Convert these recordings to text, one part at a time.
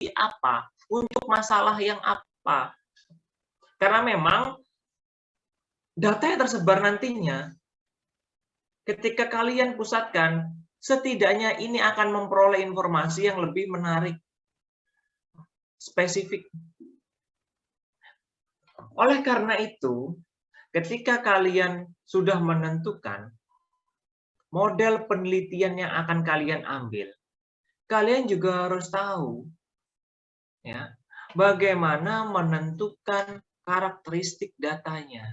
apa, untuk masalah yang apa. Karena memang data yang tersebar nantinya, ketika kalian pusatkan, setidaknya ini akan memperoleh informasi yang lebih menarik, spesifik. Oleh karena itu, ketika kalian sudah menentukan model penelitian yang akan kalian ambil, kalian juga harus tahu ya, bagaimana menentukan karakteristik datanya,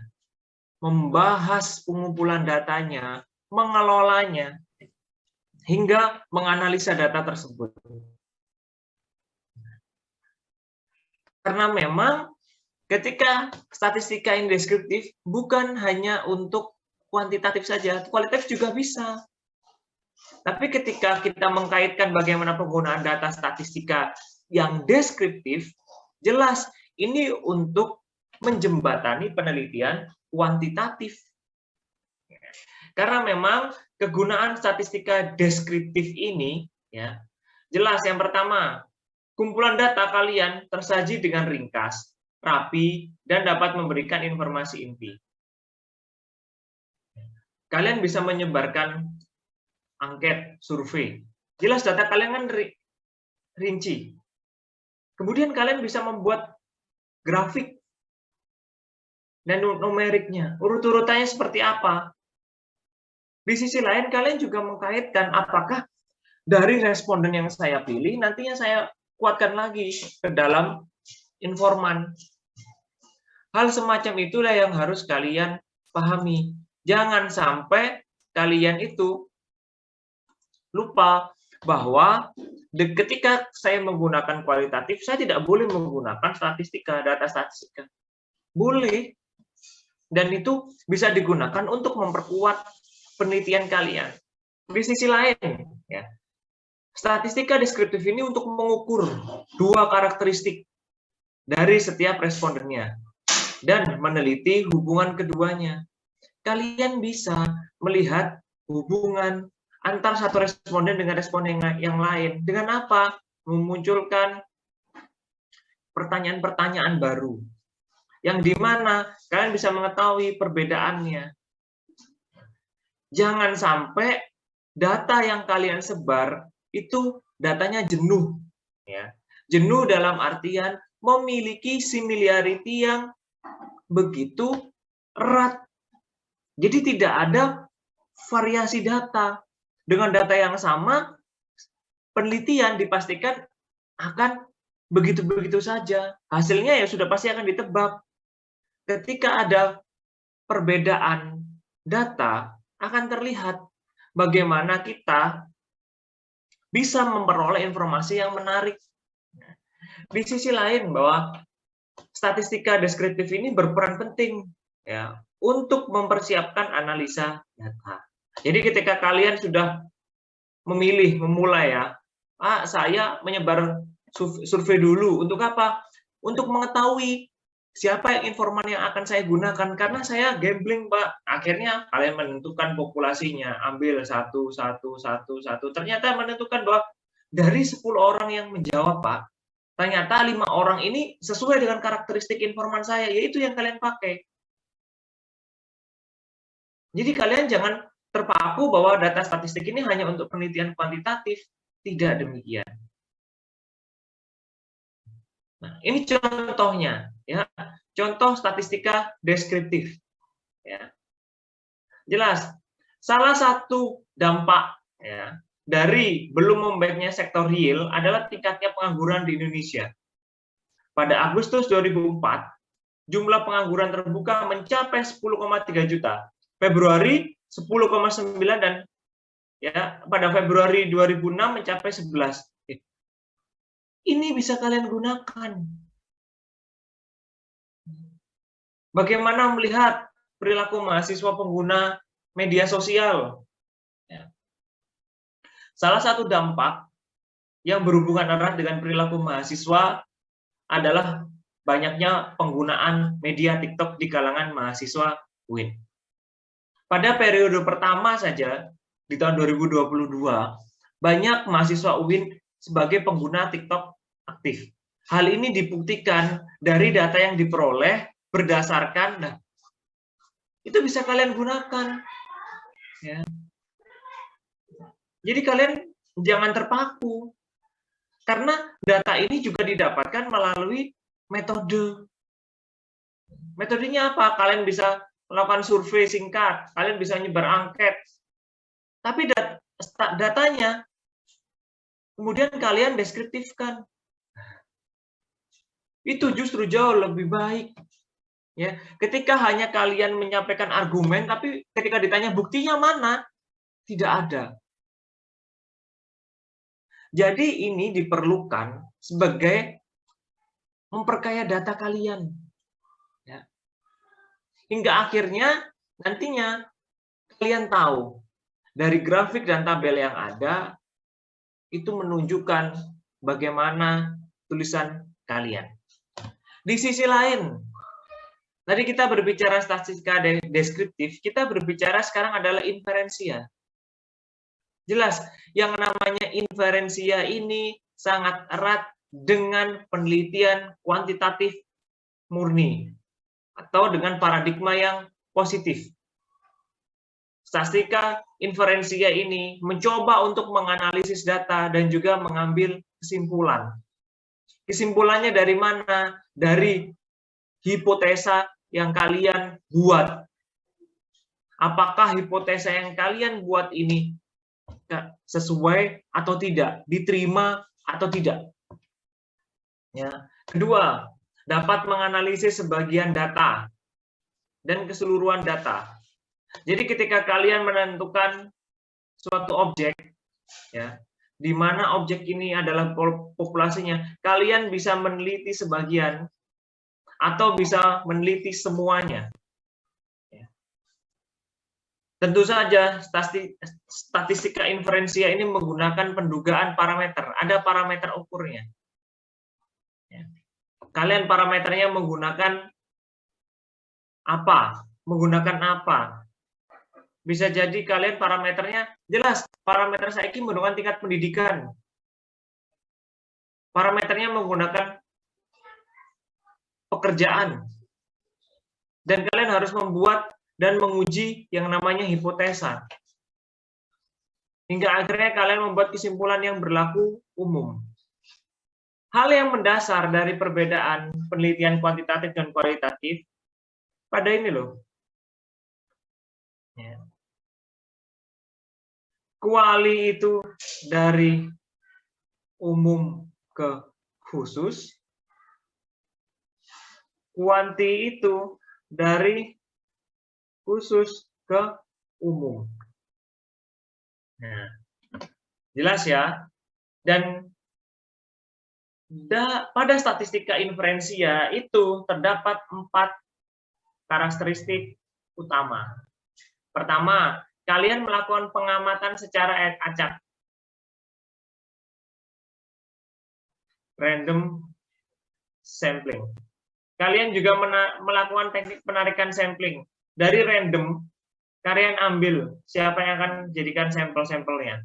membahas pengumpulan datanya, mengelolanya, hingga menganalisa data tersebut. Karena memang ketika statistika ini deskriptif, bukan hanya untuk kuantitatif saja, kualitatif juga bisa. Tapi ketika kita mengkaitkan bagaimana penggunaan data statistika yang deskriptif, jelas ini untuk menjembatani penelitian kuantitatif. Karena memang kegunaan statistika deskriptif ini, ya, jelas yang pertama, kumpulan data kalian tersaji dengan ringkas, rapi, dan dapat memberikan informasi inti. Kalian bisa menyebarkan angket, survei. Jelas data kalian kan rinci. Kemudian kalian bisa membuat grafik dan numeriknya, urut-urutannya seperti apa. Di sisi lain kalian juga mengkaitkan apakah dari responden yang saya pilih nantinya saya kuatkan lagi ke dalam informan. Hal semacam itulah yang harus kalian pahami. Jangan sampai kalian itu lupa bahwa ketika saya menggunakan kualitatif, saya tidak boleh menggunakan statistika, data statistika. Boleh. Dan itu bisa digunakan untuk memperkuat penelitian kalian. Di sisi lain, ya, statistika deskriptif ini untuk mengukur dua karakteristik dari setiap respondennya dan meneliti hubungan keduanya. Kalian bisa melihat hubungan antar satu responden dengan responden yang lain. Dengan apa? Memunculkan pertanyaan-pertanyaan baru. Yang di mana kalian bisa mengetahui perbedaannya. Jangan sampai data yang kalian sebar itu datanya jenuh. Ya. Jenuh dalam artian memiliki similarity yang begitu erat. Jadi tidak ada variasi data. Dengan data yang sama, penelitian dipastikan akan begitu-begitu saja. Hasilnya ya sudah pasti akan ditebak. Ketika ada perbedaan data, akan terlihat bagaimana kita bisa memperoleh informasi yang menarik. Di sisi lain, bahwa statistika deskriptif ini berperan penting ya untuk mempersiapkan analisa data. Jadi ketika kalian sudah memulai ya, saya menyebar survei dulu. Untuk apa? Untuk mengetahui siapa yang informan yang akan saya gunakan. Karena saya gambling, Pak. Akhirnya kalian menentukan populasinya. Ambil satu. Ternyata menentukan bahwa dari 10 orang yang menjawab, Pak, ternyata 5 orang ini sesuai dengan karakteristik informan saya, yaitu yang kalian pakai. Jadi kalian jangan terpaku bahwa data statistik ini hanya untuk penelitian kuantitatif. Tidak demikian. Nah, ini contohnya, ya. Contoh statistika deskriptif. Ya. Jelas, salah satu dampak ya, dari belum membaiknya sektor real adalah tingkatnya pengangguran di Indonesia. Pada Agustus 2004, jumlah pengangguran terbuka mencapai 10,3 juta. Februari 10,9 dan ya pada Februari 2006 mencapai 11. Ini bisa kalian gunakan. Bagaimana melihat perilaku mahasiswa pengguna media sosial? Ya. Salah satu dampak yang berhubungan erat dengan perilaku mahasiswa adalah banyaknya penggunaan media TikTok di kalangan mahasiswa UIN. Pada periode pertama saja, di tahun 2022, banyak mahasiswa UIN sebagai pengguna TikTok aktif. Hal ini dibuktikan dari data yang diperoleh berdasarkan, nah, itu bisa kalian gunakan. Ya. Jadi kalian jangan terpaku, karena data ini juga didapatkan melalui metode. Metodenya apa? Kalian bisa melakukan survei singkat, kalian bisa nyebar angket, tapi datanya kemudian kalian deskriptifkan. Itu justru jauh lebih baik. Ya, ketika hanya kalian menyampaikan argumen, tapi ketika ditanya buktinya mana, tidak ada. Jadi ini diperlukan sebagai memperkaya data kalian. Ya. Hingga akhirnya nantinya kalian tahu dari grafik dan tabel yang ada itu menunjukkan bagaimana tulisan kalian. Di sisi lain, tadi kita berbicara statistika deskriptif, kita berbicara sekarang adalah inferensia. Jelas, yang namanya inferensia ini sangat erat dengan penelitian kuantitatif murni atau dengan paradigma yang positif. Statistika inferensia ini mencoba untuk menganalisis data dan juga mengambil kesimpulan. Kesimpulannya dari mana? Dari hipotesa yang kalian buat. Apakah hipotesa yang kalian buat ini sesuai atau tidak, diterima atau tidak? Ya. Kedua, dapat menganalisis sebagian data dan keseluruhan data. Jadi ketika kalian menentukan suatu objek, ya, di mana objek ini adalah populasinya, kalian bisa meneliti sebagian atau bisa meneliti semuanya. Ya. Tentu saja statistika inferensia ini menggunakan pendugaan parameter. Ada parameter ukurnya. Ya. Kalian parameternya menggunakan apa? Menggunakan apa? Bisa jadi kalian parameternya jelas, parameter saiki menggunakan tingkat pendidikan. Parameternya menggunakan pekerjaan. Dan kalian harus membuat dan menguji yang namanya hipotesa. Hingga akhirnya kalian membuat kesimpulan yang berlaku umum. Hal yang mendasar dari perbedaan penelitian kuantitatif dan kualitatif pada ini loh. Ya. Kuali itu dari umum ke khusus, kuanti itu dari khusus ke umum. Nah, jelas ya. Dan pada statistika inferensia itu terdapat 4 karakteristik utama. Pertama, kalian melakukan pengamatan secara acak. Random sampling. Kalian juga melakukan teknik penarikan sampling. Dari random, kalian ambil siapa yang akan jadikan sampel-sampelnya.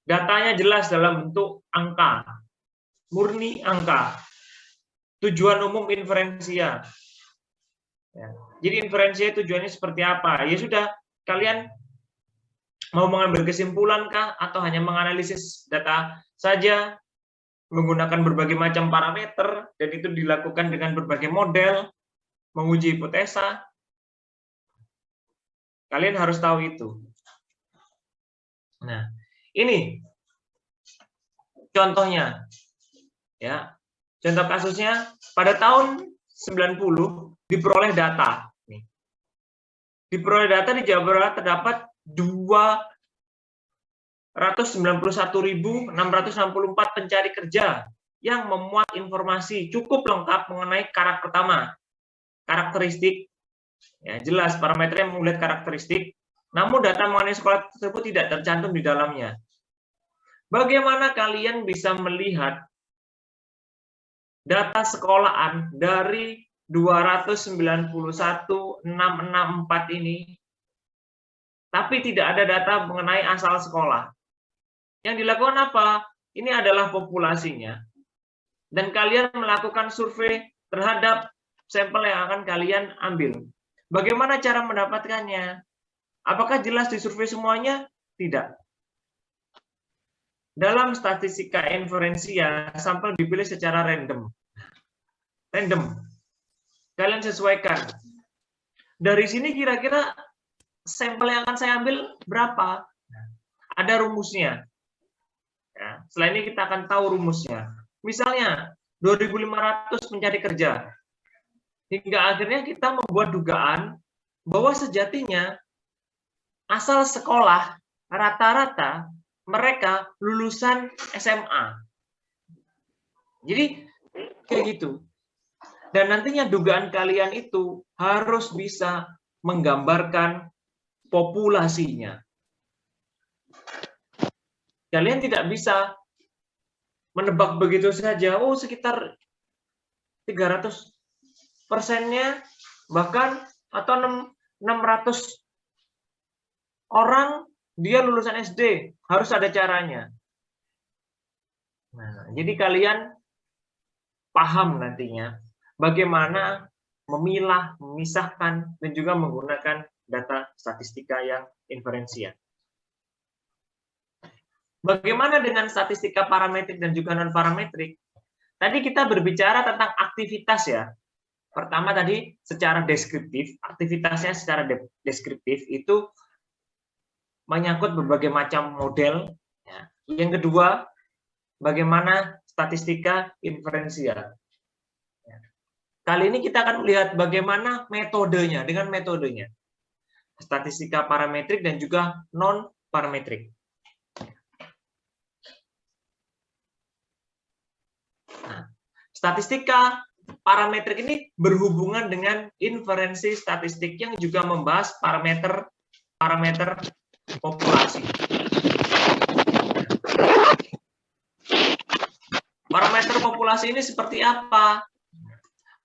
Datanya jelas dalam bentuk angka. Murni angka. Tujuan umum inferensia. Ya. Jadi inferensia tujuannya seperti apa? Ya sudah, kalian mau mengambil kesimpulan kah atau hanya menganalisis data saja menggunakan berbagai macam parameter dan itu dilakukan dengan berbagai model, menguji hipotesa. Kalian harus tahu itu. Nah, ini contohnya. Ya. Contoh kasusnya pada tahun 90 diperoleh data. Diperoleh data di Jawa Barat terdapat 291.664 pencari kerja yang memuat informasi cukup lengkap mengenai karakteristik. Ya, jelas parameternya melihat karakteristik, namun data mengenai sekolah tersebut tidak tercantum di dalamnya. Bagaimana kalian bisa melihat data sekolahan dari 291.664 ini, tapi tidak ada data mengenai asal sekolah? Yang dilakukan apa? Ini adalah populasinya. dan kalian melakukan survei terhadap sampel yang akan kalian ambil. Bagaimana cara mendapatkannya? Apakah jelas di survei semuanya? Tidak. Dalam statistika inferensia, sampel dipilih secara random. Random. Kalian sesuaikan. Dari sini kira-kira sampel yang akan saya ambil berapa? Ada rumusnya. Ya, setelah ini kita akan tahu rumusnya. Misalnya, 2.500 mencari kerja. Hingga akhirnya kita membuat dugaan bahwa sejatinya asal sekolah rata-rata mereka lulusan SMA. Jadi kayak gitu. Dan nantinya dugaan kalian itu harus bisa menggambarkan populasinya. Kalian tidak bisa menebak begitu saja, oh sekitar 300%-nya bahkan atau 600 orang dia lulusan SD, harus ada caranya. Nah, jadi kalian paham nantinya bagaimana memilah, memisahkan, dan juga menggunakan data statistika yang inferensial. Bagaimana dengan statistika parametrik dan juga non-parametrik? Tadi kita berbicara tentang aktivitas ya. Pertama tadi secara deskriptif, aktivitasnya secara deskriptif itu menyangkut berbagai macam model. Yang kedua, bagaimana statistika inferensial. Kali ini kita akan melihat bagaimana metodenya, dengan metodenya. Statistika parametrik dan juga non-parametrik. Nah, statistika parametrik ini berhubungan dengan inferensi statistik yang juga membahas parameter populasi. Parameter populasi ini seperti apa?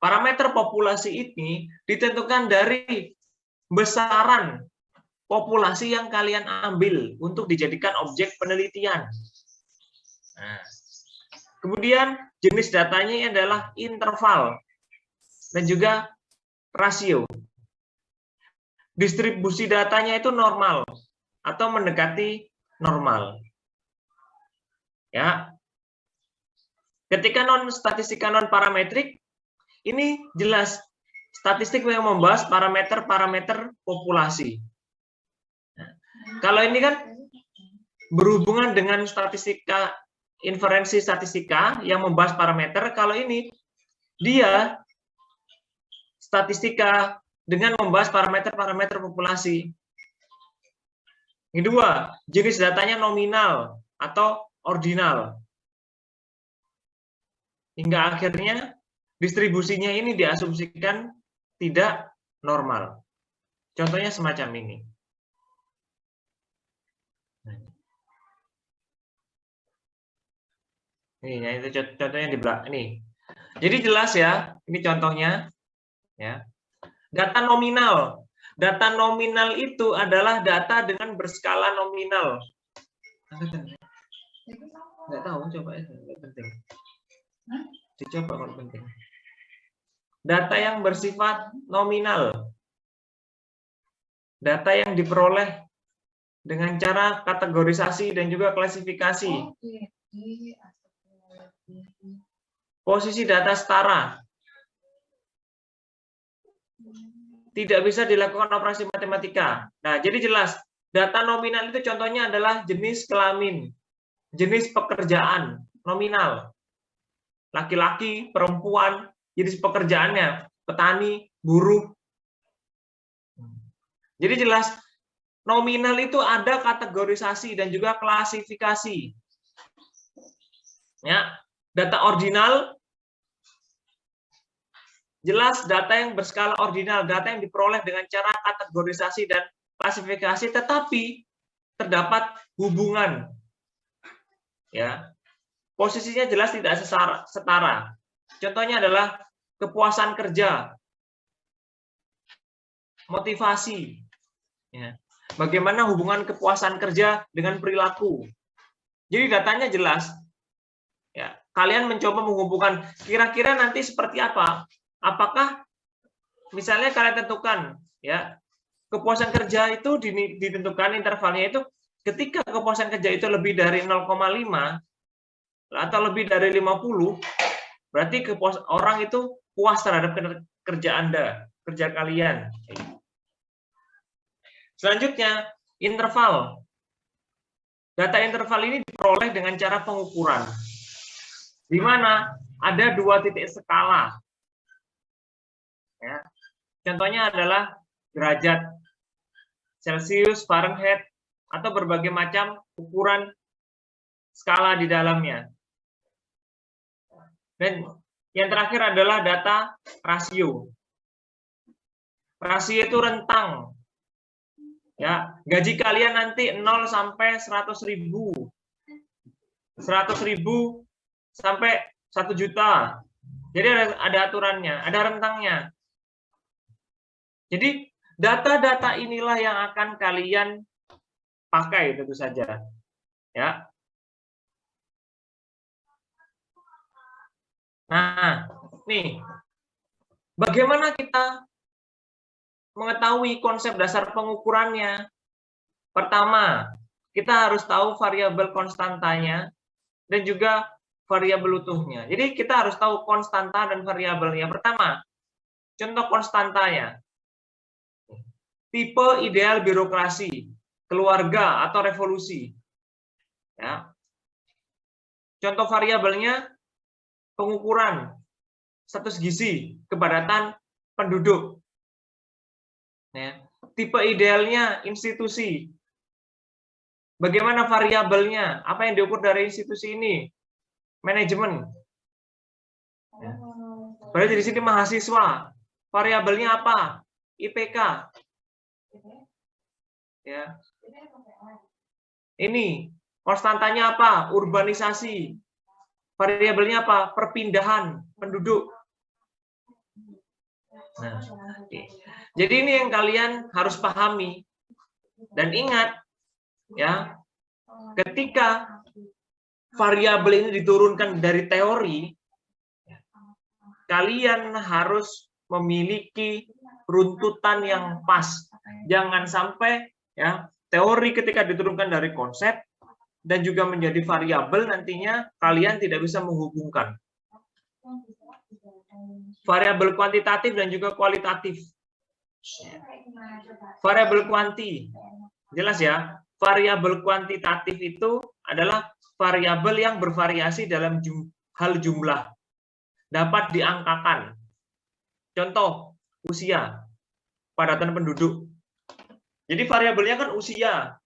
Parameter populasi ini ditentukan dari besaran populasi yang kalian ambil untuk dijadikan objek penelitian. Nah, kemudian jenis datanya adalah interval dan juga rasio. Distribusi datanya itu normal atau mendekati normal. Ya. Ketika statistika non parametrik ini jelas statistik yang membahas parameter populasi. Nah, kalau ini kan berhubungan dengan statistika inferensi statistika yang membahas parameter, kalau ini dia statistika dengan membahas parameter populasi. Kedua, jenis datanya nominal atau ordinal. Hingga akhirnya distribusinya ini diasumsikan tidak normal. Contohnya semacam ini. Ini itu contohnya di belakang ini. Jadi jelas ya, ini contohnya ya. Data nominal. Data nominal itu adalah data dengan berskala nominal. Nggak tahu, coba ya, nggak penting. Dicoba kalau penting. Data yang bersifat nominal. Data yang diperoleh dengan cara kategorisasi dan juga klasifikasi. Posisi data setara. Tidak bisa dilakukan operasi matematika. Nah, jadi jelas, data nominal itu contohnya adalah jenis kelamin, jenis pekerjaan, nominal. Laki-laki, perempuan, jenis pekerjaannya, petani, buruh. Jadi jelas, nominal itu ada kategorisasi dan juga klasifikasi. Ya, data ordinal jelas data yang berskala ordinal, data yang diperoleh dengan cara kategorisasi dan klasifikasi, tetapi terdapat hubungan. Ya, posisinya jelas tidak setara. Contohnya adalah kepuasan kerja, motivasi. Ya. Bagaimana hubungan kepuasan kerja dengan perilaku. Jadi datanya jelas. Ya, kalian mencoba menghubungkan kira-kira nanti seperti apa. Apakah misalnya kalian tentukan ya, kepuasan kerja itu ditentukan intervalnya itu ketika kepuasan kerja itu lebih dari 0,5 atau lebih dari 50, berarti orang itu puas terhadap kerja Anda, kerja kalian. Selanjutnya, interval. Data interval ini diperoleh dengan cara pengukuran, di mana ada 2 titik skala. Ya. Contohnya adalah derajat Celcius, Fahrenheit, atau berbagai macam ukuran skala di dalamnya. Dan yang terakhir adalah data rasio. Rasio itu rentang. Ya, gaji kalian nanti 0 sampai 100.000. 100.000 sampai 1 juta. Jadi ada aturannya, ada rentangnya. Jadi data-data inilah yang akan kalian pakai tentu saja. Ya. Nah, nih. Bagaimana kita mengetahui konsep dasar pengukurannya? Pertama, kita harus tahu variabel konstantanya dan juga variabel utuhnya. Jadi kita harus tahu konstanta dan variabelnya. Pertama, contoh konstantanya. Tipe ideal birokrasi, keluarga atau revolusi. Ya. Contoh variabelnya pengukuran status gizi, kepadatan penduduk. Ya. Tipe idealnya institusi. Bagaimana variabelnya? Apa yang diukur dari institusi ini? Manajemen. Ya. Berarti di sini mahasiswa. Variabelnya apa? IPK. Ya. Ini konstantanya apa? Urbanisasi. Variabelnya apa? Perpindahan penduduk. Nah, jadi ini yang kalian harus pahami. Dan ingat, ya, ketika variabel ini diturunkan dari teori, kalian harus memiliki runtutan yang pas. Jangan sampai ya teori ketika diturunkan dari konsep dan juga menjadi variabel nantinya kalian tidak bisa menghubungkan. Variabel kuantitatif dan juga kualitatif. Variabel kuanti, jelas ya. Variabel kuantitatif itu adalah variabel yang bervariasi dalam hal jumlah, dapat diangkakan. Contoh, usia, padatan penduduk. Jadi variabelnya kan usia.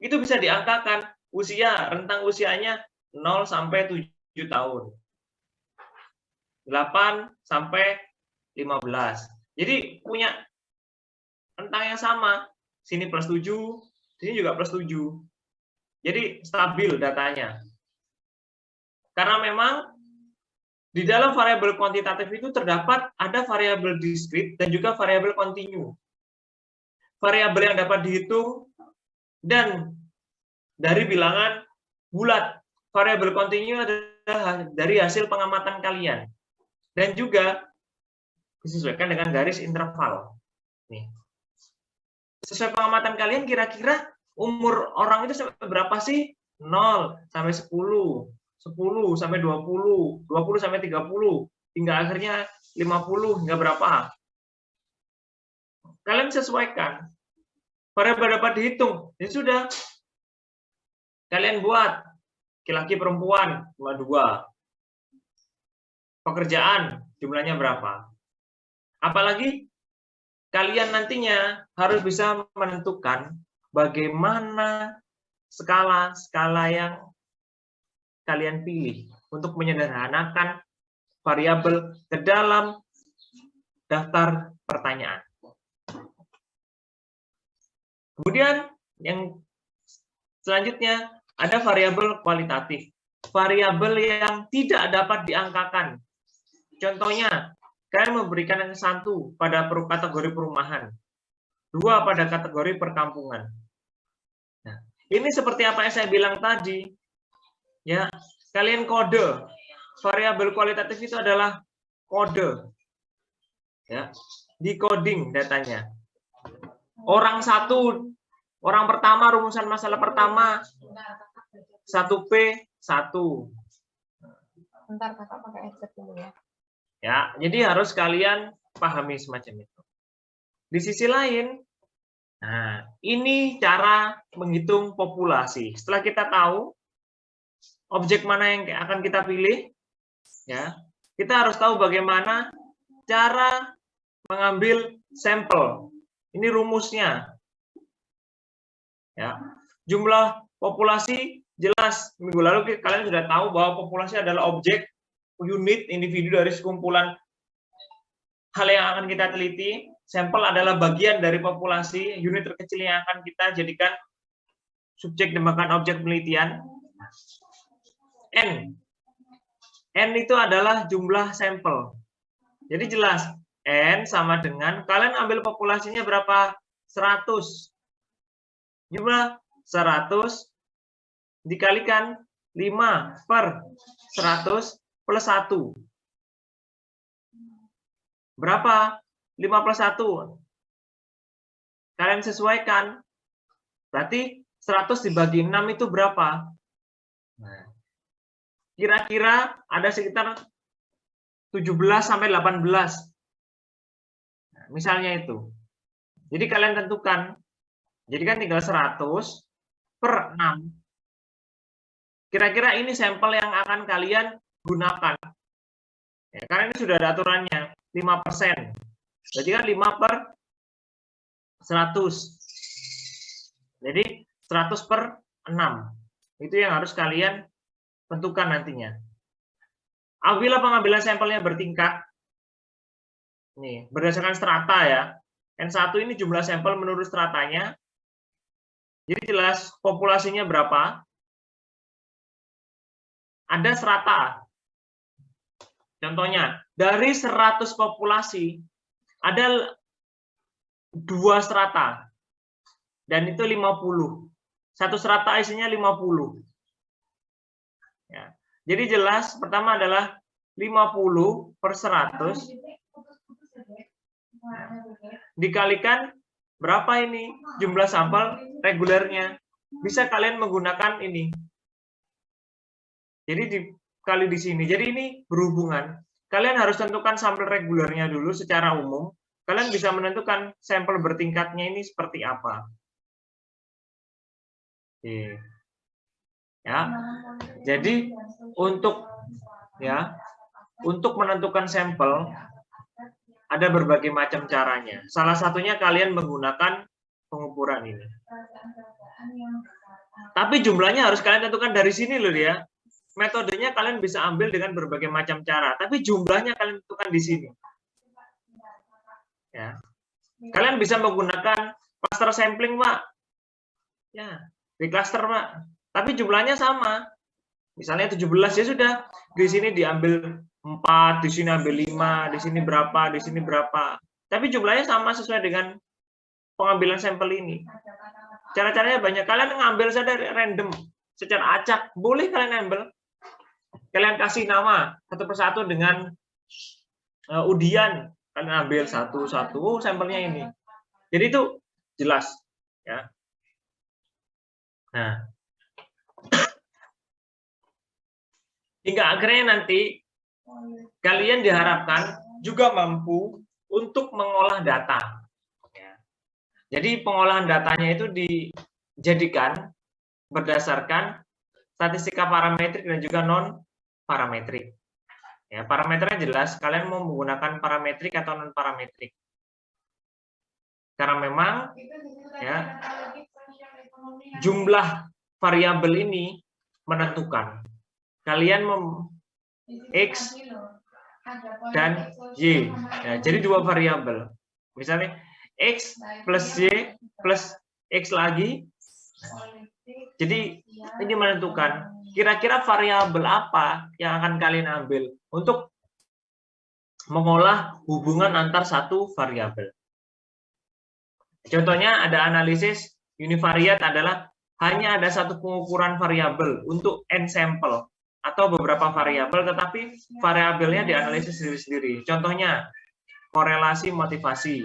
Itu bisa diangkakan. Usia, rentang usianya 0 sampai 7 tahun. 8 sampai 15. Jadi punya rentang yang sama. Sini plus 7, sini juga plus 7. Jadi stabil datanya. Karena memang di dalam variabel kuantitatif itu terdapat ada variabel diskrit dan juga variabel kontinu. Variabel yang dapat dihitung dan dari bilangan bulat. Variabel kontinu adalah dari hasil pengamatan kalian. Dan juga disesuaikan dengan garis interval. Nih. Sesuai pengamatan kalian, kira-kira umur orang itu sampai berapa sih? 0 sampai 10, 10 sampai 20, 20 sampai 30, hingga akhirnya 50, hingga berapa? Kalian sesuaikan. Variabel dapat dihitung. Ya sudah. Kalian buat. Laki-laki perempuan, 52. Pekerjaan, jumlahnya berapa? Apalagi kalian nantinya harus bisa menentukan bagaimana skala-skala yang kalian pilih untuk menyederhanakan variabel ke dalam daftar pertanyaan. Kemudian yang selanjutnya ada variabel kualitatif. Variabel yang tidak dapat diangkakan. Contohnya, kalian memberikan yang 1 pada kategori perumahan, 2 pada kategori perkampungan. Nah, ini seperti apa yang saya bilang tadi. Ya, kalian kode variabel kualitatif itu adalah kode, ya, decoding datanya. Orang pertama, rumusan masalah pertama 1P 1. Bentar, kakak pakai headset dulu ya. Ya, jadi harus kalian pahami semacam itu. Di sisi lain, nah, ini cara menghitung populasi. Setelah kita tahu objek mana yang akan kita pilih, ya, kita harus tahu bagaimana cara mengambil sampel. Ini rumusnya. Ya, jumlah populasi jelas. Minggu lalu kalian sudah tahu bahwa populasi adalah objek unit individu dari sekumpulan hal yang akan kita teliti. Sampel adalah bagian dari populasi, unit terkecil yang akan kita jadikan subjek dan bahkan objek penelitian. N itu adalah jumlah sampel. Jadi jelas, N sama dengan, kalian ambil populasinya berapa? 100. Jumlah 100 dikalikan 5 per 100 plus 1. Berapa? 5 plus 1. Kalian sesuaikan. Berarti 100 dibagi 6 itu berapa? Nah, kira-kira ada sekitar 17 sampai 18. Nah, misalnya itu. Jadi kalian tentukan. Jadi kan tinggal 100 per 6. Kira-kira ini sampel yang akan kalian gunakan. Ya, karena ini sudah ada aturannya, 5%. Berarti kan 5 per 100. Jadi 100 per 6. Itu yang harus kalian tentukan nantinya. Apabila pengambilan sampelnya bertingkat, nih, berdasarkan strata ya. N1 ini jumlah sampel menurut stratanya. Jadi jelas populasinya berapa. Ada strata. Contohnya, dari 100 populasi, ada 2 strata. Dan itu 50. Satu strata isinya 50. Ya. Jadi jelas, pertama adalah 50 per 100. Dikalikan berapa ini jumlah sampel regulernya. Bisa kalian menggunakan ini. Jadi dikali di sini. Jadi ini berhubungan. Kalian harus tentukan sampel regulernya dulu secara umum. Kalian bisa menentukan sampel bertingkatnya ini seperti apa. Oke. Ya. Jadi untuk menentukan sampel ada berbagai macam caranya. Salah satunya kalian menggunakan pengukuran ini. Tapi jumlahnya harus kalian tentukan dari sini loh ya. Metodenya kalian bisa ambil dengan berbagai macam cara, tapi jumlahnya kalian tentukan di sini. Ya. Kalian bisa menggunakan cluster sampling, Pak. Ya, di cluster, Pak. Tapi jumlahnya sama. Misalnya 17 ya sudah. Di sini diambil 4, di sini ambil 5, di sini berapa, di sini berapa. Tapi jumlahnya sama sesuai dengan pengambilan sampel ini. Cara-caranya banyak. Kalian ngambil saja random, secara acak. Boleh kalian ambil. Kalian kasih nama satu persatu dengan undian. Kalian ambil satu-satu, sampelnya ini. Jadi itu jelas. Ya. Nah, hingga akhirnya nanti kalian diharapkan juga mampu untuk mengolah data. Ya. Jadi pengolahan datanya itu dijadikan berdasarkan statistika parametrik dan juga non parametrik. Ya, parameternya jelas. Kalian mau menggunakan parametrik atau non parametrik. Karena memang ya, jumlah variabel ini menentukan. Kalian X dan Y. Ya, jadi dua variabel. Misalnya X plus Y plus X lagi. Jadi ini menentukan kira-kira variabel apa yang akan kalian ambil untuk mengolah hubungan antar satu variabel. Contohnya ada analisis univariat adalah hanya ada satu pengukuran variabel untuk n sampel. atau beberapa variabel, tetapi variabelnya dianalisis sendiri-sendiri. Contohnya, korelasi motivasi,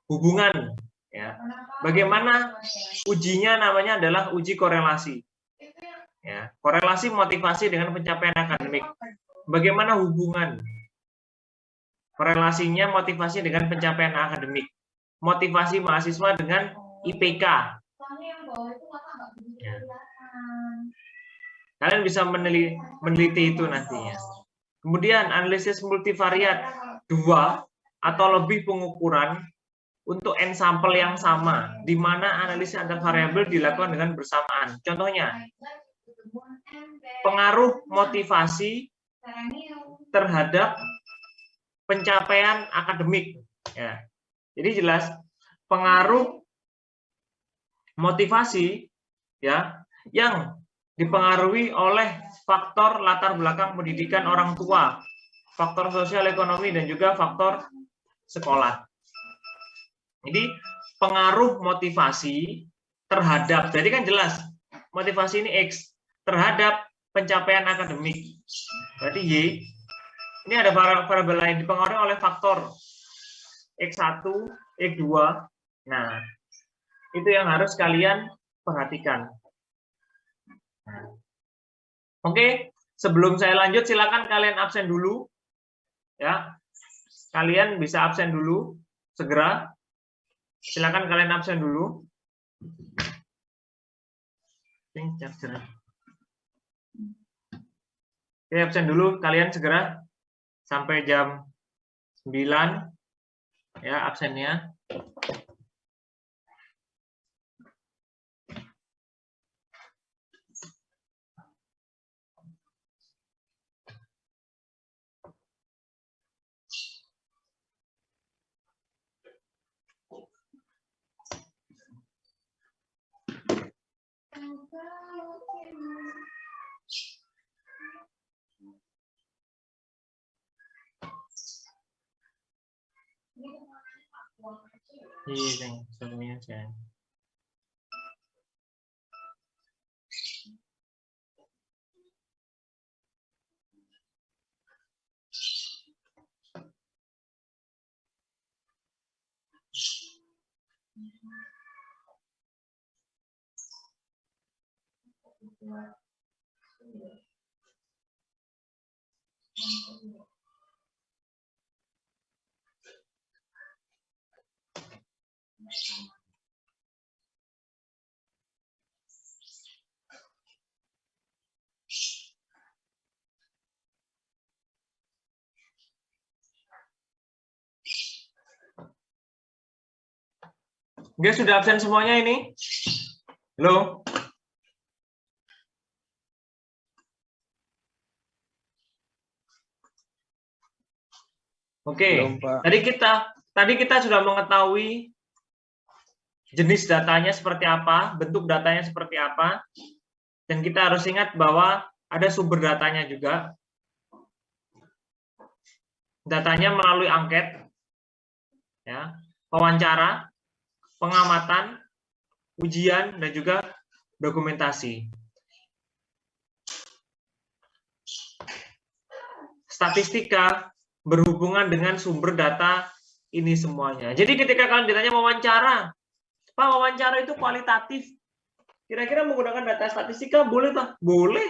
hubungan. Ya. Bagaimana ujinya namanya adalah uji korelasi. Ya. Korelasi motivasi dengan pencapaian akademik. Bagaimana hubungan korelasinya motivasi dengan pencapaian akademik? Motivasi mahasiswa dengan IPK. Ya. Kalian bisa meneliti itu nantinya. Kemudian analisis multivariat, 2 atau lebih pengukuran untuk n sampel yang sama, di mana analisis antar variabel dilakukan dengan bersamaan. Contohnya, pengaruh motivasi terhadap pencapaian akademik. Ya. Jadi jelas pengaruh motivasi ya yang dipengaruhi oleh faktor latar belakang pendidikan orang tua, faktor sosial ekonomi, dan juga faktor sekolah. Jadi pengaruh motivasi terhadap, jadi kan jelas motivasi ini X terhadap pencapaian akademik. Berarti Y, ini ada variabel lain dipengaruhi oleh faktor X1, X2. Nah, itu yang harus kalian perhatikan. Oke, sebelum saya lanjut, silakan kalian absen dulu. Ya, kalian bisa absen dulu, segera. Silakan kalian absen dulu. Oke, absen dulu, kalian segera sampai jam 9. Ya, absennya. Iya, semuanya saya. Dia sudah absen semuanya ini? Halo? Oke. Tadi kita sudah mengetahui jenis datanya seperti apa, bentuk datanya seperti apa, dan kita harus ingat bahwa ada sumber datanya juga. Datanya melalui angket, ya, wawancara, pengamatan, ujian, dan juga dokumentasi. Statistika berhubungan dengan sumber data ini semuanya. Jadi ketika kalian ditanya wawancara, Pak, wawancara itu kualitatif. Kira-kira menggunakan data statistika boleh, Pak? Boleh.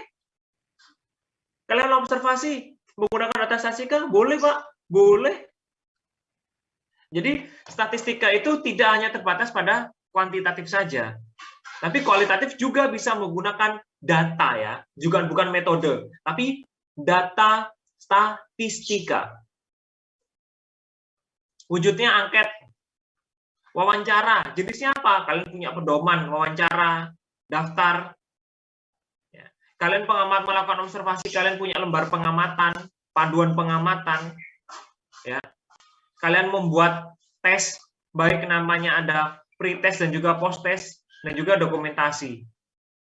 Kalian observasi menggunakan data statistika boleh, Pak? Boleh. Jadi statistika itu tidak hanya terbatas pada kuantitatif saja, tapi kualitatif juga bisa menggunakan data, ya, juga bukan metode, tapi data statistika. Wujudnya angket, wawancara, jenisnya apa? Kalian punya pedoman wawancara, daftar. Ya. Kalian pengamat melakukan observasi, kalian punya lembar pengamatan, panduan pengamatan. Ya. Kalian membuat tes, baik namanya ada pre-test dan juga post-test, dan juga dokumentasi.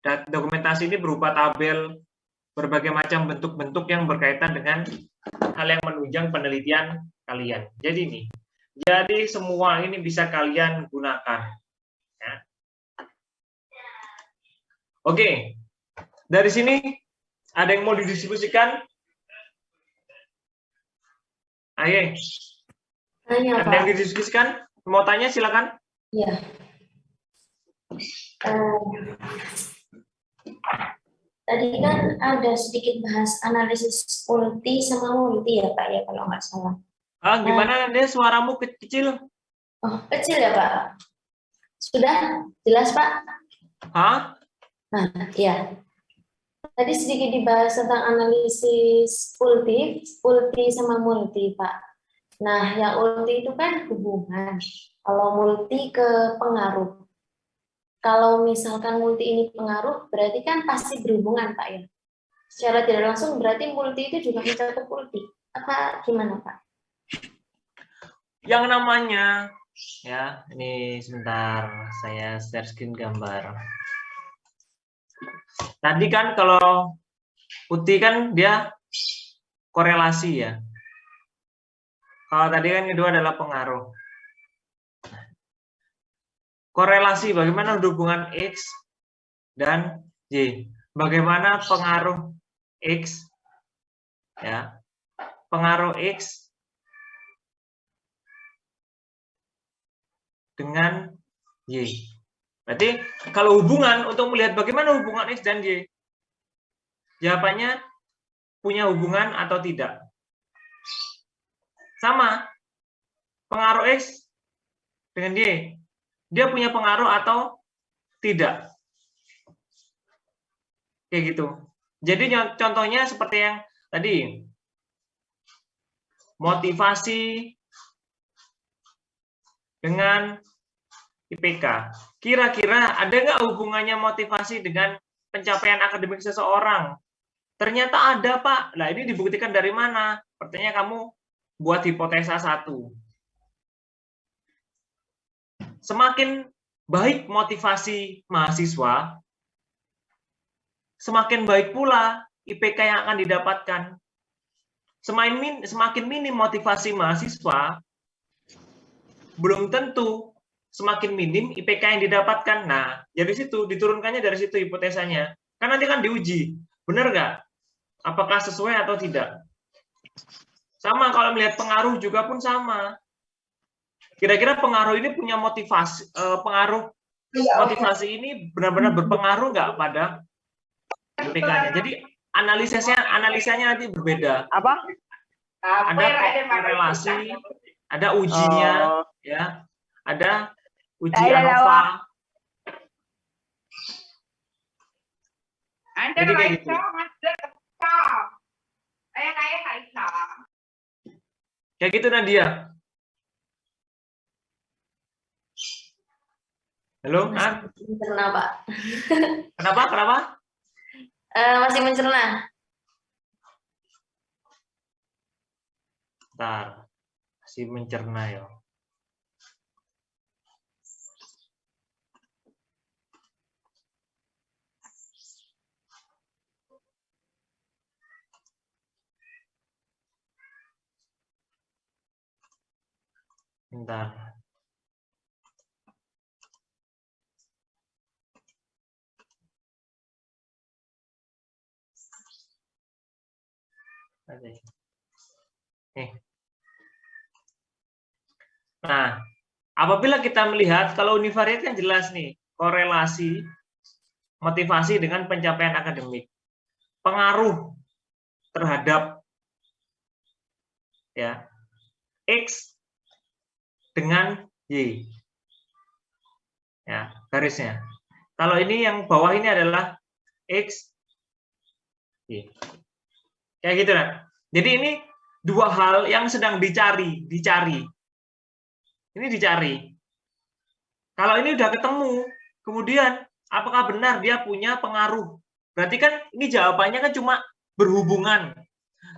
Dan dokumentasi ini berupa tabel, berbagai macam bentuk-bentuk yang berkaitan dengan hal yang menunjang penelitian kalian. Jadi semua ini bisa kalian gunakan. Ya. Oke, dari sini Ada yang mau didiskusikan? Ayo, Tanya, ada yang Pak. didiskusikan? Mau tanya silakan. Iya. Eh, Tadi kan ada sedikit bahas analisis multi sama multi ya, Pak, ya, kalau nggak salah. Gimana deh suaramu kecil? Oh, kecil ya, Pak? Sudah jelas, Pak? Hah? Nah, ya. Tadi sedikit dibahas tentang analisis multi sama multi, Pak. Nah, yang multi itu kan hubungan. Kalau multi ke pengaruh. Kalau misalkan multi ini pengaruh, berarti kan pasti berhubungan, Pak, ya. Secara tidak langsung berarti multi itu juga mencakup multi. Apa gimana, Pak? Yang namanya, ya, ini sebentar saya share screen gambar. Tadi kan kalau putih kan dia korelasi ya. Kalau tadi kan kedua adalah pengaruh. Korelasi bagaimana hubungan X dan Y. Bagaimana pengaruh X ya. Pengaruh X dengan Y. Berarti kalau hubungan untuk melihat bagaimana hubungan X dan Y, jawabannya punya hubungan atau tidak. Sama, pengaruh X dengan Y, dia punya pengaruh atau tidak. Kayak gitu. Jadi contohnya seperti yang tadi, motivasi dengan IPK. Kira-kira ada nggak hubungannya motivasi dengan pencapaian akademik seseorang? Ternyata ada, Pak. Nah, ini dibuktikan dari mana? Artinya kamu buat hipotesa satu. Semakin baik motivasi mahasiswa, semakin baik pula IPK yang akan didapatkan. Semakin minim motivasi mahasiswa, belum tentu semakin minim IPK yang didapatkan. Nah, dari situ diturunkannya dari situ hipotesanya. Kan nanti kan diuji, benar nggak? Apakah sesuai atau tidak? Sama kalau melihat pengaruh juga pun sama. Kira-kira pengaruh ini punya motivasi, motivasi ini benar-benar berpengaruh nggak pada IPK-nya. Jadi analisanya nanti berbeda. Apa? Ada korelasi, ada ujinya, ya, ada uji ANOVA. Jadi kayak gitu. Kayak gitu Nadia. Halo, Nan? Mencerna, Pak. Kenapa? Masih mencerna. Bentar, masih mencerna ya. Bentar. Nah, apabila kita melihat kalau univariat kan jelas nih, korelasi motivasi dengan pencapaian akademik. Pengaruh terhadap ya X dengan Y. Ya, garisnya. Kalau ini yang bawah ini adalah X Y. Kayak gitu kan. Jadi ini dua hal yang sedang dicari. Ini dicari. Kalau ini udah ketemu, kemudian apakah benar dia punya pengaruh? Berarti kan ini jawabannya kan cuma berhubungan.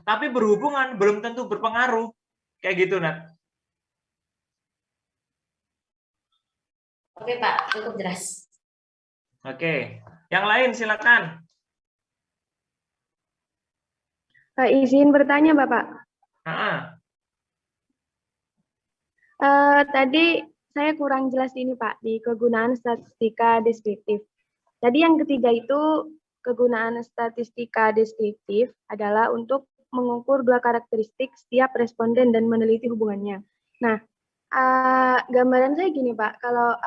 Tapi berhubungan belum tentu berpengaruh. Kayak gitu, Nat. Oke, Pak, cukup jelas. Oke. Yang lain silakan. Izin bertanya, Bapak. Tadi saya kurang jelas ini, Pak, di kegunaan statistika deskriptif. Tadi yang ketiga itu kegunaan statistika deskriptif adalah untuk mengukur dua karakteristik setiap responden dan meneliti hubungannya. Nah, gambaran saya gini Pak, kalau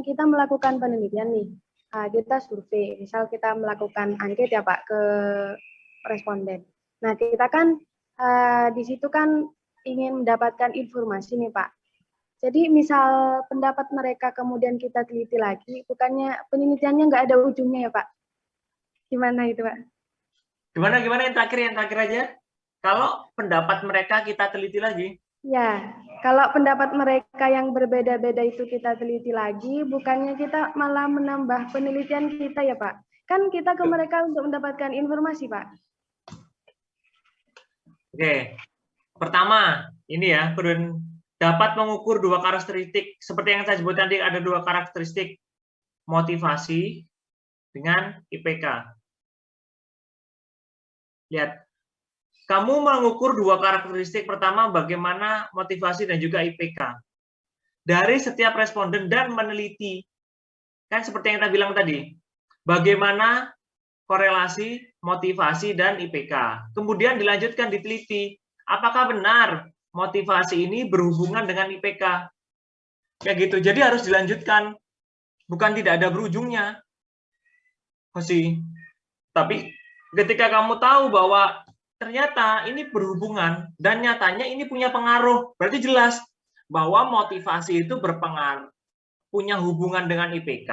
kita melakukan penelitian nih, kita survei, misal kita melakukan angket ya Pak ke responden. Nah, kita kan di situ kan ingin mendapatkan informasi nih Pak. Jadi misal pendapat mereka kemudian kita teliti lagi, bukannya penelitiannya nggak ada ujungnya ya Pak? Gimana itu Pak? Gimana yang terakhir aja. Kalau pendapat mereka kita teliti lagi. Ya, kalau pendapat mereka yang berbeda-beda itu kita teliti lagi, bukannya kita malah menambah penelitian kita ya Pak? Kan kita ke mereka untuk mendapatkan informasi Pak. Oke, pertama ini ya, dapat mengukur dua karakteristik seperti yang saya sebutkan tadi, ada dua karakteristik, motivasi dengan IPK. Lihat, kamu mengukur dua karakteristik, pertama bagaimana motivasi dan juga IPK dari setiap responden dan meneliti, kan seperti yang kita bilang tadi, bagaimana korelasi motivasi dan IPK. Kemudian dilanjutkan diteliti, apakah benar motivasi ini berhubungan dengan IPK. Kayak gitu. Jadi harus dilanjutkan, bukan tidak ada berujungnya. Tapi ketika kamu tahu bahwa ternyata ini berhubungan dan nyatanya ini punya pengaruh, berarti jelas bahwa motivasi itu berpengaruh, punya hubungan dengan IPK,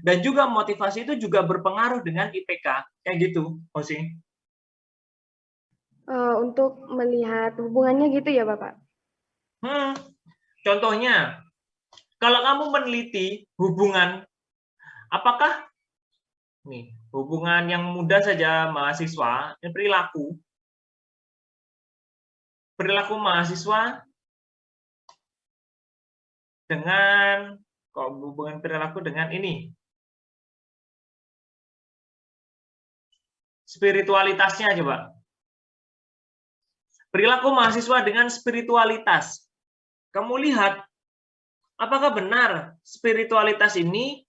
dan juga motivasi itu juga berpengaruh dengan IPK. Kayak gitu, Hosi. Untuk melihat hubungannya gitu ya Bapak? Contohnya, kalau kamu meneliti hubungan, apakah nih hubungan yang mudah saja mahasiswa, perilaku mahasiswa dengan hubungan perilaku dengan ini, spiritualitasnya coba. Perilaku mahasiswa dengan spiritualitas. Kamu lihat, apakah benar spiritualitas ini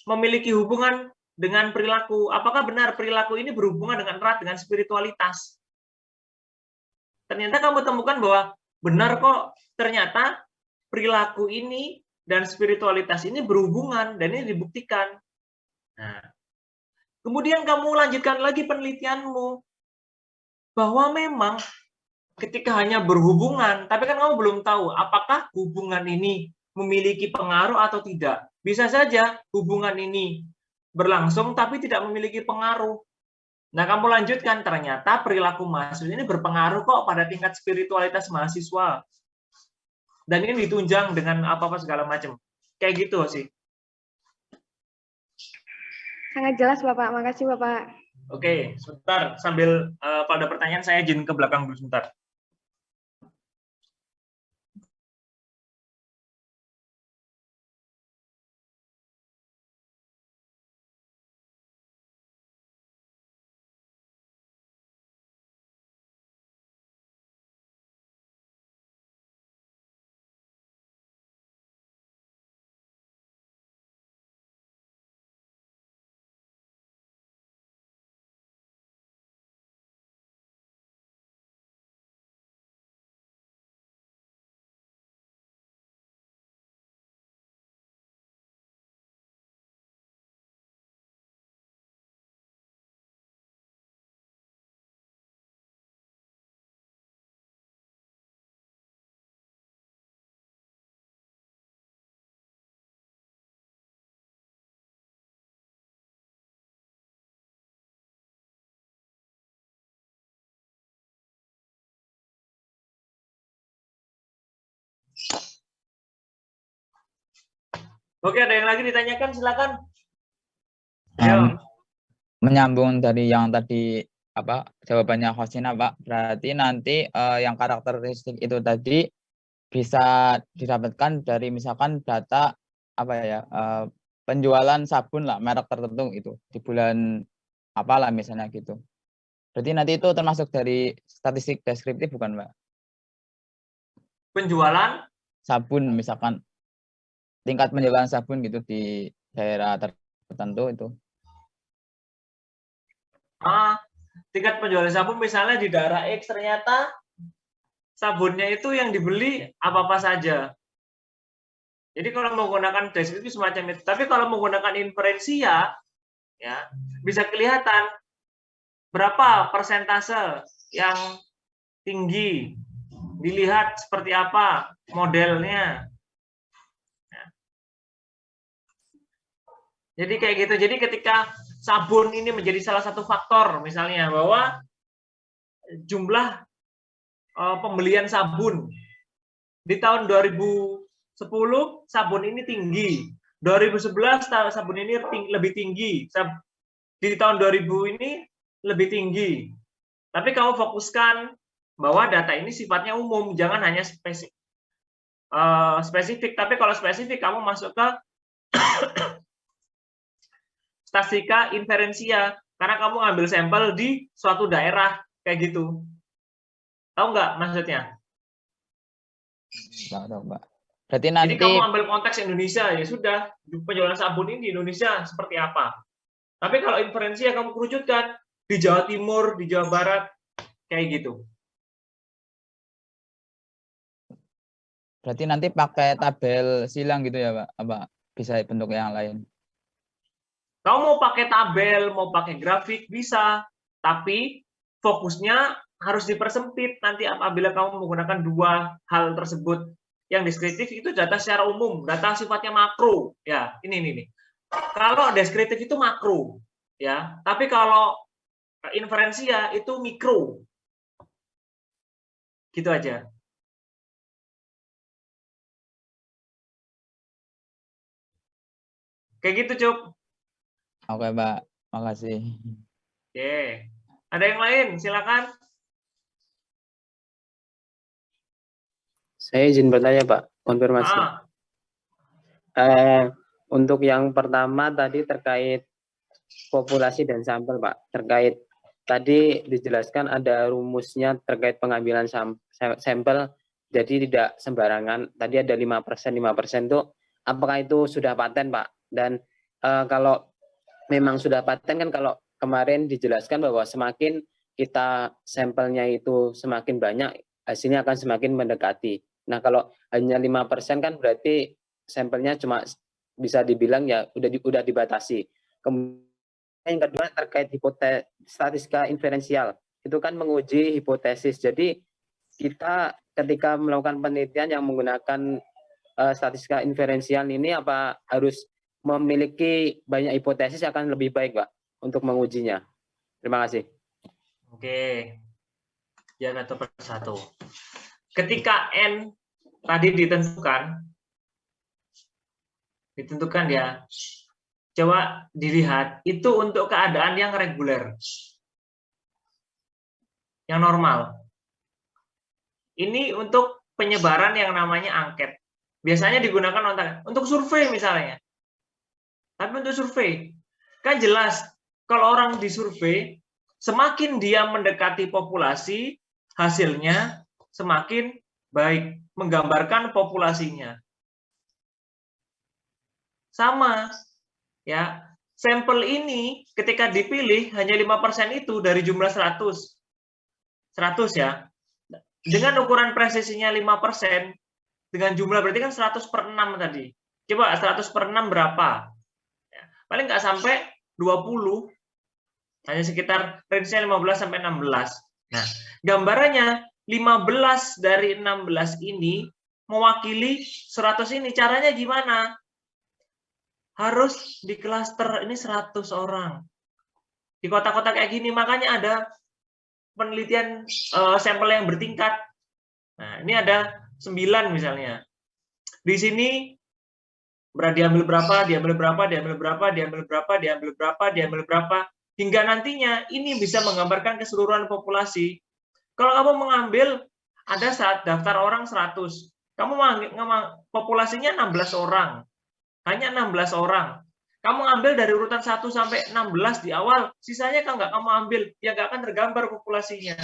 memiliki hubungan dengan perilaku? Apakah benar perilaku ini berhubungan dengan erat dengan spiritualitas? Ternyata kamu temukan bahwa benar kok, ternyata perilaku ini dan spiritualitas ini berhubungan, dan ini dibuktikan. Nah, kemudian kamu lanjutkan lagi penelitianmu, bahwa memang ketika hanya berhubungan, tapi kan kamu belum tahu apakah hubungan ini memiliki pengaruh atau tidak. Bisa saja hubungan ini berlangsung tapi tidak memiliki pengaruh. Nah, kamu lanjutkan, ternyata perilaku mahasiswa ini berpengaruh kok pada tingkat spiritualitas mahasiswa. Dan ini ditunjang dengan apa-apa segala macam. Kayak gitu sih. Sangat jelas Bapak, makasih Bapak. Oke, sebentar sambil kalau ada pertanyaan saya izin ke belakang dulu sebentar. Oke, ada yang lagi ditanyakan, silakan. Menyambung dari yang tadi jawabannya Hosina Pak, berarti nanti yang karakteristik itu tadi bisa didapatkan dari misalkan data penjualan sabun lah merek tertentu itu di bulan apalah misalnya gitu. Berarti nanti itu termasuk dari statistik deskriptif bukan Pak? Penjualan sabun misalkan tingkat penjualan sabun gitu di daerah tertentu itu. tingkat penjualan sabun misalnya di daerah X ternyata sabunnya itu yang dibeli apa-apa saja. Jadi kalau menggunakan deskriptif semacam itu, tapi kalau menggunakan inferensia, ya bisa kelihatan berapa persentase yang tinggi, dilihat seperti apa modelnya. Jadi kayak gitu. Jadi ketika sabun ini menjadi salah satu faktor, misalnya bahwa jumlah pembelian sabun di tahun 2010 sabun ini tinggi, 2011 sabun ini lebih tinggi, di tahun 2000 ini lebih tinggi. Tapi kamu fokuskan bahwa data ini sifatnya umum, jangan hanya spesifik. Tapi kalau spesifik kamu masuk ke statistika inferensia, karena kamu ngambil sampel di suatu daerah kayak gitu. Tahu nggak maksudnya? Tahu, Pak. Berarti Jadi nanti kamu ambil konteks Indonesia, ya sudah, penjualan sabun ini di Indonesia seperti apa. Tapi kalau inferensi yang kamu kerucutkan di Jawa Timur, di Jawa Barat, kayak gitu. berarti nanti pakai tabel silang gitu ya, Pak? Apa bisa bentuk yang lain? Kamu mau pakai tabel, mau pakai grafik, bisa. Tapi fokusnya harus dipersempit nanti apabila kamu menggunakan dua hal tersebut. Yang deskriptif itu data secara umum, data sifatnya makro. Ya, ini. Kalau deskriptif itu makro, ya. Tapi kalau inferensia itu mikro. Gitu aja. Kayak gitu, Cuk. Oke, Pak. Makasih. Oke. Ada yang lain? Silakan. Saya izin bertanya, Pak. Konfirmasi. Untuk yang pertama tadi terkait populasi dan sampel, Pak. Terkait tadi dijelaskan ada rumusnya terkait pengambilan sampel, jadi tidak sembarangan. Tadi ada 5% itu, apakah itu sudah paten, Pak? Dan kalau memang sudah paten kan, kalau kemarin dijelaskan bahwa semakin kita sampelnya itu semakin banyak, hasilnya akan semakin mendekati. Nah, kalau hanya 5% kan berarti sampelnya cuma bisa dibilang ya udah dibatasi. Kemudian yang kedua terkait hipotesis statistika inferensial, itu kan menguji hipotesis. Jadi kita ketika melakukan penelitian yang menggunakan statistika inferensial ini, apa harus memiliki banyak hipotesis akan lebih baik, Pak, untuk mengujinya? Terima kasih. Oke. Ya, satu persatu. Ketika N tadi ditentukan ya, coba dilihat itu untuk keadaan yang reguler, yang normal. Ini untuk penyebaran yang namanya angket. Biasanya digunakan untuk survei misalnya. Tapi untuk survei, kan jelas kalau orang disurvei, semakin dia mendekati populasi, hasilnya semakin baik, menggambarkan populasinya. Sama, ya. Sampel ini ketika dipilih hanya 5% itu dari jumlah 100. 100 ya. Dengan ukuran presisinya 5%, dengan jumlah berarti kan 100/6 tadi. Coba 100/6 berapa? Ya, paling nggak sampai 20. Hanya sekitar range-nya 15-16. Nah, gambarannya 15 dari 16 ini mewakili 100 ini. Caranya gimana? Harus di klaster ini 100 orang. Di kota-kota kayak gini, makanya ada penelitian sampel yang bertingkat. Nah, ini ada 9 misalnya. Di sini diambil berapa, diambil berapa, diambil berapa, diambil berapa, diambil berapa, diambil berapa, hingga nantinya ini bisa menggambarkan keseluruhan populasi. Kalau kamu mengambil ada saat daftar orang 100, kamu populasinya 16 orang. Hanya 16 orang. Kamu ambil dari urutan 1 sampai 16 di awal, sisanya kan nggak kamu ambil, ya nggak akan tergambar populasinya.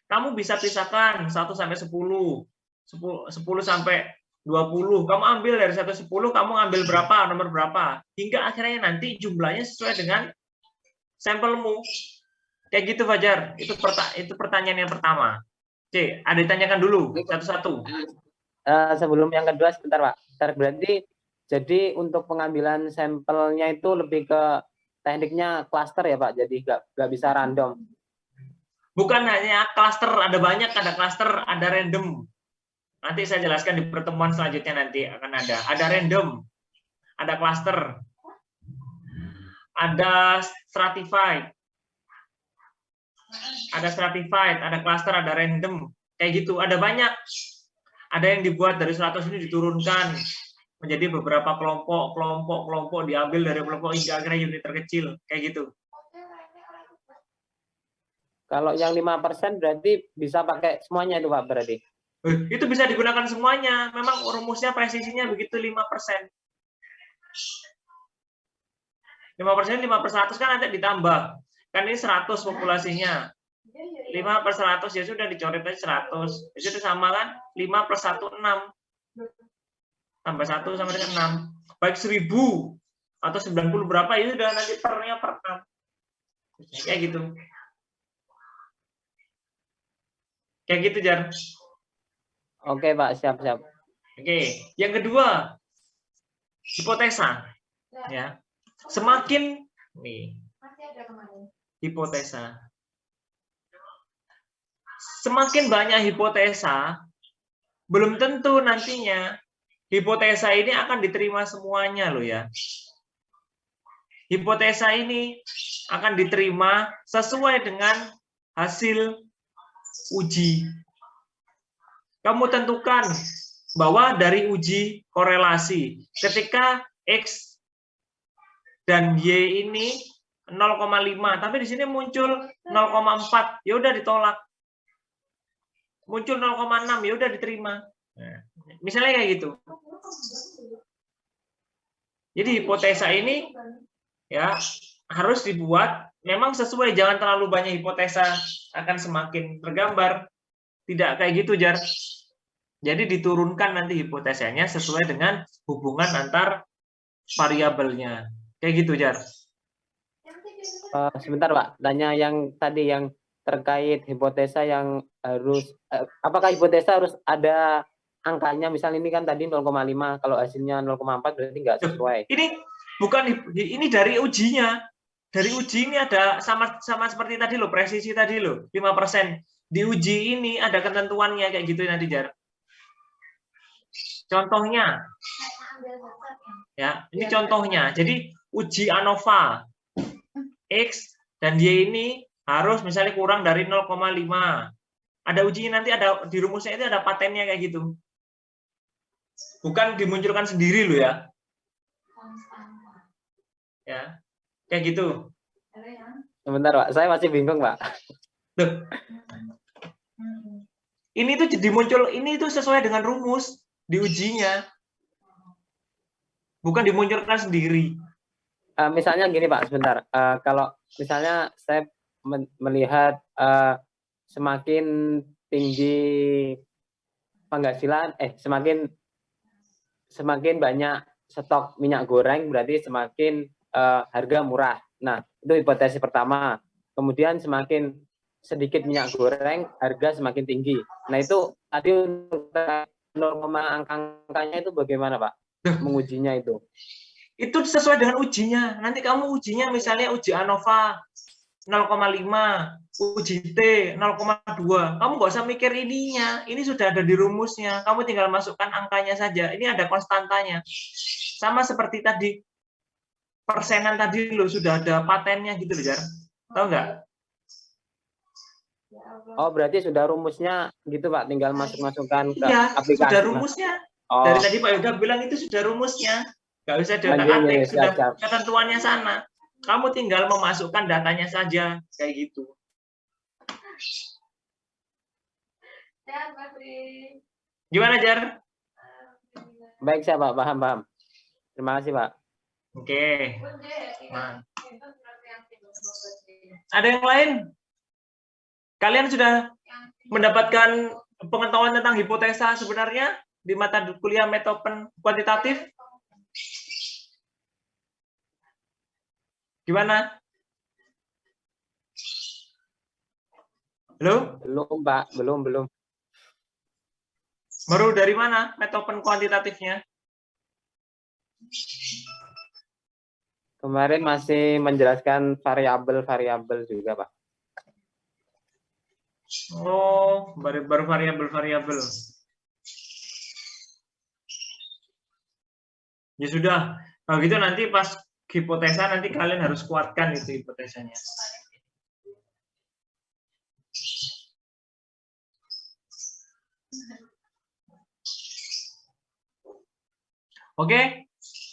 Kamu bisa pisahkan 1 sampai 10, 10 sampai 20. Kamu ambil dari 1 10, kamu ambil berapa, nomor berapa. Hingga akhirnya nanti jumlahnya sesuai dengan sampelmu. Kayak gitu Fajar. Itu pertanyaan yang pertama. Oke, ada ditanyakan dulu satu-satu. Sebelum yang kedua sebentar Pak. Berarti jadi untuk pengambilan sampelnya itu lebih ke tekniknya klaster ya Pak. Jadi nggak bisa random. Bukan hanya klaster, ada banyak, ada klaster, ada random. Nanti saya jelaskan di pertemuan selanjutnya nanti akan ada. Ada random, ada klaster, ada stratified, ada cluster, ada random, kayak gitu. Ada banyak. Ada yang dibuat dari 100 ini diturunkan menjadi beberapa kelompok diambil dari kelompok hingga akhirnya unit terkecil, kayak gitu. Kalau yang 5% berarti bisa pakai semuanya itu Pak berarti? Itu bisa digunakan semuanya. Memang rumusnya presisinya begitu 5%. 5%, 5/100 kan nanti ditambah. Kan ini 100 populasinya. 5/100 ya sudah dicoret aja 100. Itu sama kan? 5+1 6. Tambah 1 sama dengan 6. Baik 1000 atau 90 berapa itu udah nanti pernya per 6. Kayak gitu. Kayak gitu Jar. Oke Pak, siap-siap. Oke, yang kedua hipotesa. Ya. Semakin hipotesa. Semakin banyak hipotesa, belum tentu nantinya hipotesa ini akan diterima semuanya loh ya. Hipotesa ini akan diterima sesuai dengan hasil uji. Kamu tentukan bahwa dari uji korelasi ketika X dan Y ini 0,5, tapi di sini muncul 0,4, ya udah ditolak. Muncul 0,6, ya udah diterima. Nah, misalnya kayak gitu. Jadi hipotesa ini ya harus dibuat memang sesuai, jangan terlalu banyak hipotesa akan semakin tergambar. Tidak kayak gitu, Jar. Jadi diturunkan nanti hipotesanya sesuai dengan hubungan antar variabelnya. Kayak gitu, Jar. Sebentar Pak, tanya yang tadi yang terkait hipotesa yang harus, apakah hipotesa harus ada angkanya? Misalnya ini kan tadi 0,5, kalau hasilnya 0,4 berarti nggak sesuai. Ini bukan, ini dari ujinya. Dari uji ini ada sama seperti tadi loh, presisi tadi loh, 5%. Di uji ini ada ketentuannya kayak gitu nanti, Jar. Contohnya, ya, ini contohnya. Jadi uji ANOVA X dan Y ini harus misalnya kurang dari 0,5. Ada ujinya nanti, ada di rumusnya itu ada patennya kayak gitu. Bukan dimunculkan sendiri loh ya. Ya, kayak gitu. Sebentar Pak, saya masih bingung Pak. Loh. Ini tuh jadi muncul, ini itu sesuai dengan rumus di ujinya. Bukan dimunculkan sendiri. Misalnya gini Pak, sebentar. Kalau misalnya saya melihat semakin tinggi penghasilan, semakin banyak stok minyak goreng berarti semakin harga murah. Nah, itu hipotesis pertama. Kemudian semakin sedikit minyak goreng, harga semakin tinggi. Nah, itu tadi untuk 0, angkanya itu bagaimana Pak? Mengujinya itu? Itu sesuai dengan ujinya. Nanti kamu ujinya misalnya uji ANOVA 0,5, uji T 0,2. Kamu nggak usah mikir ininya. Ini sudah ada di rumusnya. Kamu tinggal masukkan angkanya saja. Ini ada konstantanya. Sama seperti tadi. Persenan tadi loh, sudah ada patennya gitu loh, Jar. Tahu nggak? Oh, berarti sudah rumusnya gitu Pak, tinggal masukkan ke iya, aplikasi. Sudah rumusnya. Oh. Dari tadi Pak Yoga bilang itu sudah rumusnya. Nggak usah diotak-atik, sudah ketentuannya sana. Kamu tinggal memasukkan datanya saja, kayak gitu. Gimana, Jar? Baik, saya Pak, paham. Terima kasih Pak. Oke. Nah. Ada yang lain? Kalian sudah mendapatkan pengetahuan tentang hipotesa sebenarnya di mata kuliah metode kuantitatif? Gimana? Halo? Belum, Pak. Belum. Baru dari mana metode kuantitatifnya? Kemarin masih menjelaskan variabel-variabel juga, Pak. Oh, baru variabel-variabel. Ya sudah, kalau gitu nanti pas hipotesa nanti kalian harus kuatkan itu hipotesanya. Oke,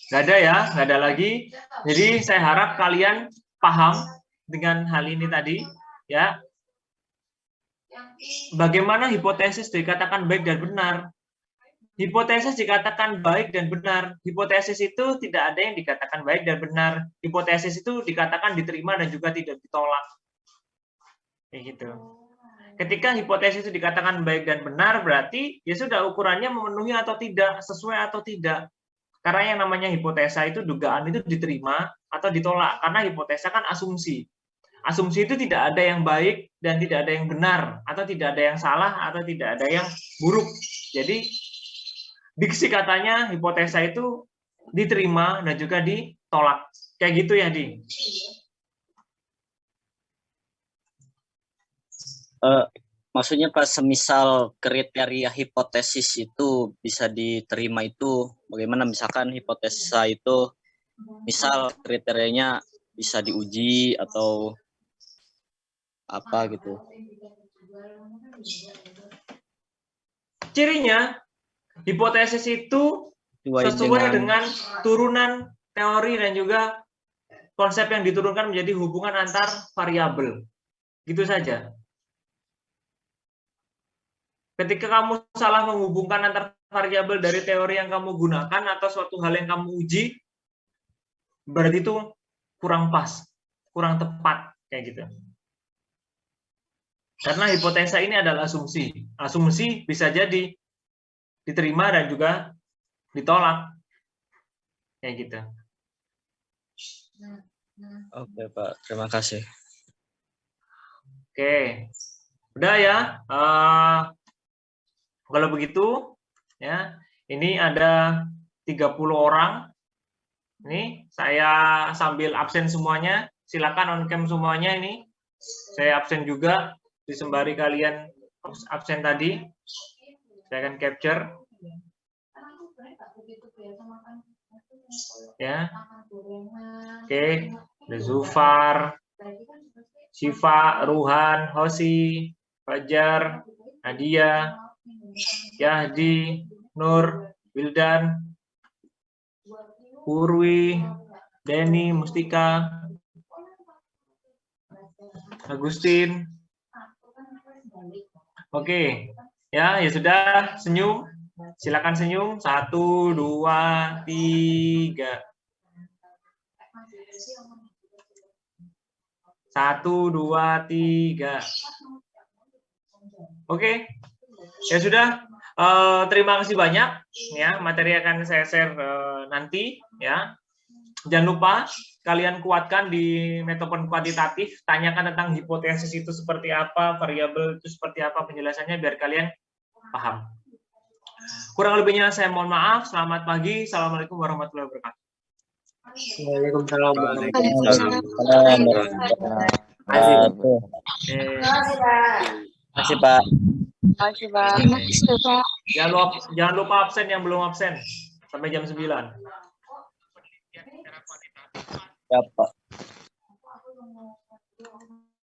nggak ada ya, nggak ada lagi. Jadi saya harap kalian paham dengan hal ini tadi, ya. Bagaimana hipotesis dikatakan baik dan benar? Hipotesis dikatakan baik dan benar. Hipotesis itu tidak ada yang dikatakan baik dan benar. Hipotesis itu dikatakan diterima dan juga tidak ditolak. Kayak gitu. Ketika hipotesis itu dikatakan baik dan benar, berarti ya sudah ukurannya memenuhi atau tidak, sesuai atau tidak. Karena yang namanya hipotesa itu dugaan itu diterima atau ditolak. Karena hipotesa kan asumsi. Asumsi itu tidak ada yang baik dan tidak ada yang benar, atau tidak ada yang salah, atau tidak ada yang buruk. Jadi, diksi katanya hipotesa itu diterima dan juga ditolak. Kayak gitu ya, Di? Maksudnya Pak, semisal kriteria hipotesis itu bisa diterima itu bagaimana? Misalkan hipotesa itu misal kriterianya bisa diuji atau apa gitu. Cirinya, hipotesis itu sesuai dengan turunan teori dan juga konsep yang diturunkan menjadi hubungan antar variabel. Gitu saja. Ketika kamu salah menghubungkan antar variabel dari teori yang kamu gunakan atau suatu hal yang kamu uji, berarti itu kurang pas, kurang tepat, kayak gitu. Karena hipotesa ini adalah asumsi. Asumsi bisa jadi diterima dan juga ditolak. Kayak gitu. Oke Pak, terima kasih. Oke. Udah ya. Kalau begitu, ya, ini ada 30 orang. Ini saya sambil absen semuanya. Silakan on cam semuanya ini. Saya absen juga, disembari kalian absen tadi. Saya akan capture. Ya. Oke, ada Zufar, Syifa, Ruhan, Hosi, Fajar, Nadia, Yahdi, Nur, Wildan, Purwi, Denny, Mustika, Agustin. Oke, ya sudah, senyum. Silakan senyum. 1, 2, 3. 1, 2, 3. Oke. Ya sudah. Terima kasih banyak. Ya, materi akan saya share nanti. Ya. Jangan lupa kalian kuatkan di metode kuantitatif. Tanyakan tentang hipotesis itu seperti apa, variabel itu seperti apa penjelasannya biar kalian paham. Kurang lebihnya saya mohon maaf. Selamat pagi. Assalamualaikum warahmatullahi wabarakatuh. Waalaikumsalam. Terima kasih Pak. Jangan lupa absen yang belum absen sampai jam 9. Ya Pak.